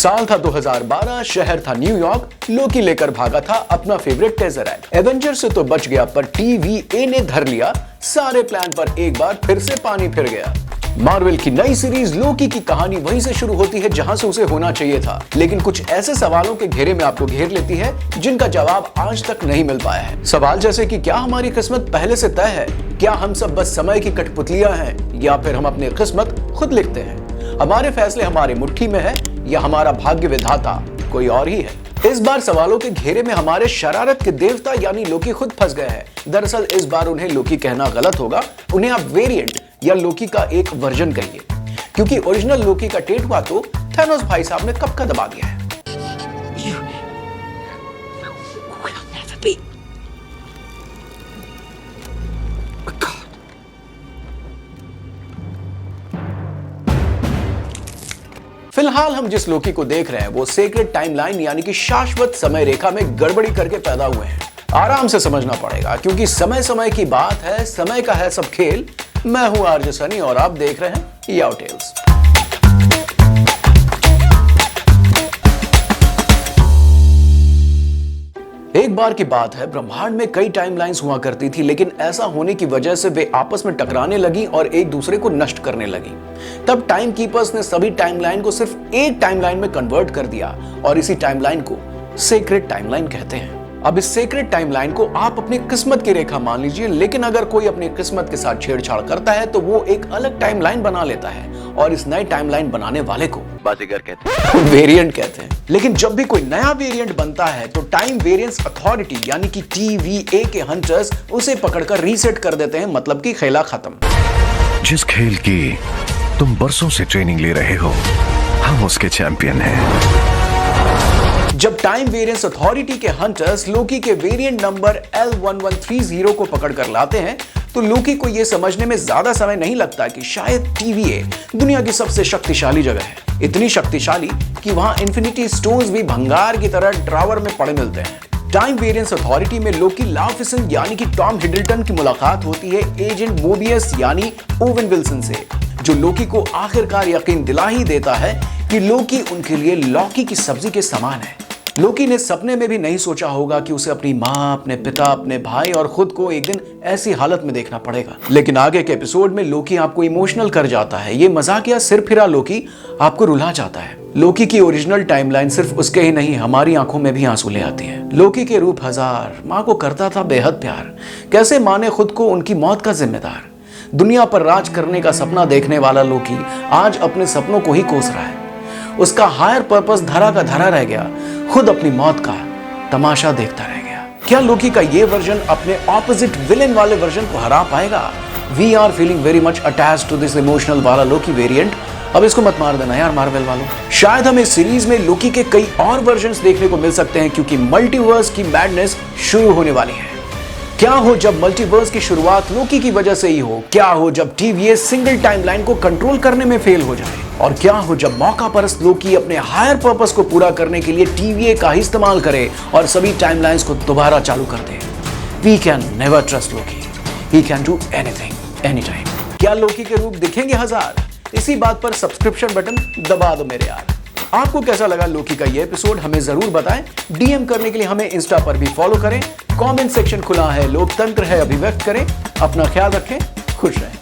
साल था 2012, शहर था न्यूयॉर्क। लोकी लेकर भागा था अपना फेवरेट टेज़राइट। एवेंजर से तो बच गया, पर TVA ने धर लिया। सारे प्लान पर एक बार फिर से पानी फिर गया। मार्वल की नई सीरीज लोकी की कहानी वहीं से शुरू होती है जहां से उसे होना चाहिए था, लेकिन कुछ ऐसे सवालों के घेरे में आपको घेर लेती है जिनका जवाब आज तक नहीं मिल पाया है। सवाल जैसे कि क्या हमारी किस्मत पहले से तय है, क्या हम सब बस समय की कठपुतलियां हैं, या फिर हम अपनी किस्मत खुद लिखते हैं। हमारे फैसले हमारी मुट्ठी में है या हमारा भाग्य विधाता कोई और ही है। इस बार सवालों के घेरे में हमारे शरारत के देवता यानी लोकी खुद फंस गए हैं। दरअसल इस बार उन्हें लोकी कहना गलत होगा, उन्हें आप वेरिएंट या लोकी का एक वर्जन कहिए, क्योंकि ओरिजिनल लोकी का टेटुआ तो थैनोस भाई साहब ने कब का दबा दिया है। फिलहाल हम जिस लोकी को देख रहे हैं वो सेक्रेड टाइमलाइन यानी कि शाश्वत समय रेखा में गड़बड़ी करके पैदा हुए हैं। आराम से समझना पड़ेगा क्योंकि समय समय की बात है, समय का है सब खेल। मैं हूं आरजे सनी और आप देख रहे हैं याओ टेल्स। एक बार की बात है, ब्रह्मांड में कई टाइमलाइंस हुआ करती थी, लेकिन ऐसा होने की वजह से वे आपस में टकराने लगी और एक दूसरे को नष्ट करने लगी। तब टाइम कीपर्स ने सभी टाइमलाइन को सिर्फ एक टाइमलाइन में कन्वर्ट कर दिया और इसी टाइमलाइन को सेक्रेड टाइमलाइन कहते हैं। अब इस सेक्रेड टाइमलाइन को आप अपनी किस्मत की रेखा मान लीजिए, लेकिन अगर कोई अपनी किस्मत के साथ छेड़छाड़ करता है तो वो एक अलग टाइमलाइन बना लेता है और इस नए टाइमलाइन बनाने वाले को बाजीगर कहते हैं, वेरिएंट कहते हैं। लेकिन जब भी कोई नया वेरिएंट बनता है तो टाइम वेरिएंस अथॉरिटी यानी कि TVA के हंटर्स उसे पकड़कर रीसेट कर देते हैं, मतलब कि खेला खत्म। जिस खेल की तुम बरसों से ट्रेनिंग ले रहे हो, हम उसके चैंपियन हैं। जब टाइम वेरिएंस अथॉरिटी के हंटर्स लोकी के वेरिएंट नंबर L1130 को पकड़कर लाते हैं तो लोकी को यह समझने में ज्यादा समय नहीं लगता कि शायद TVA दुनिया की सबसे शक्तिशाली जगह है, इतनी शक्तिशाली कि वहां इन्फिनिटी स्टोन्स भी भंगार की तरह ड्रावर में पड़े मिलते हैं। टाइम वेरिएंस अथॉरिटी में लोकी लाफिसन यानी कि टॉम हिडलटन की मुलाकात होती है एजेंट मोबियस यानी ओवेन विल्सन से, जो लोकी को आखिरकार यकीन दिला ही देता है कि लोकी उनके लिए लौकी की सब्जी के समान है। लोकी ने सपने में भी नहीं सोचा होगा कि उसे अपनी माँ, अपने पिता, अपने भाई और खुद को एक दिन ऐसी हालत में देखना पड़ेगा। लेकिन आगे के एपिसोड में लोकी आपको इमोशनल कर जाता है। ये मजाकिया सिरफिरा लोकी आपको रुला जाता है। लोकी की ओरिजिनल टाइमलाइन सिर्फ उसके ही नहीं, हमारी आंखों में भी आंसू ले आती है। लोकी के रूप हजार, माँ को करता था बेहद प्यार। कैसे माँ ने खुद को उनकी मौत का जिम्मेदार। दुनिया पर राज करने का सपना देखने वाला लोकी आज अपने सपनों को ही कोस रहा है। उसका हायर पर्पस धरा का धरा रह गया, खुद अपनी मौत का तमाशा देखता रह गया। क्या लोकी का ये वर्जन अपने ऑपोजिट विलेन वाले वर्जन को हरा पाएगा? We are feeling very much attached to this emotional वाला लोकी वेरिएंट। अब इसको मत मार देना यार मार्वल वालों। शायद हमें सीरीज में लोकी के कई और वर्जन्स देखने को मिल सकते हैं, क्योंकि मल्टीवर्स की मैडनेस शुरू होने वाली है। क्या हो जब मल्टीवर्स की शुरुआत लोकी की वजह से ही हो? क्या हो जब TVA सिंगल टाइमलाइन को कंट्रोल करने में फेल हो जाए? और क्या हो जब मौका परस्त लोकी अपने हायर पर्पस को पूरा करने के लिए TVA का ही इस्तेमाल करे और सभी टाइमलाइंस को दोबारा चालू कर दे? We can never trust Loki, he can do anything any time. क्या लोकी के रूप दिखेंगे हजार? इसी बात पर सब्सक्रिप्शन बटन दबा दो मेरे यार। आपको कैसा लगा लोकी का ये एपिसोड हमें जरूर बताएं। DM करने के लिए हमें इंस्टा पर भी फॉलो करें। कमेंट सेक्शन खुला है, लोकतंत्र है, अभिव्यक्त करें। अपना ख्याल रखें, खुश रहें।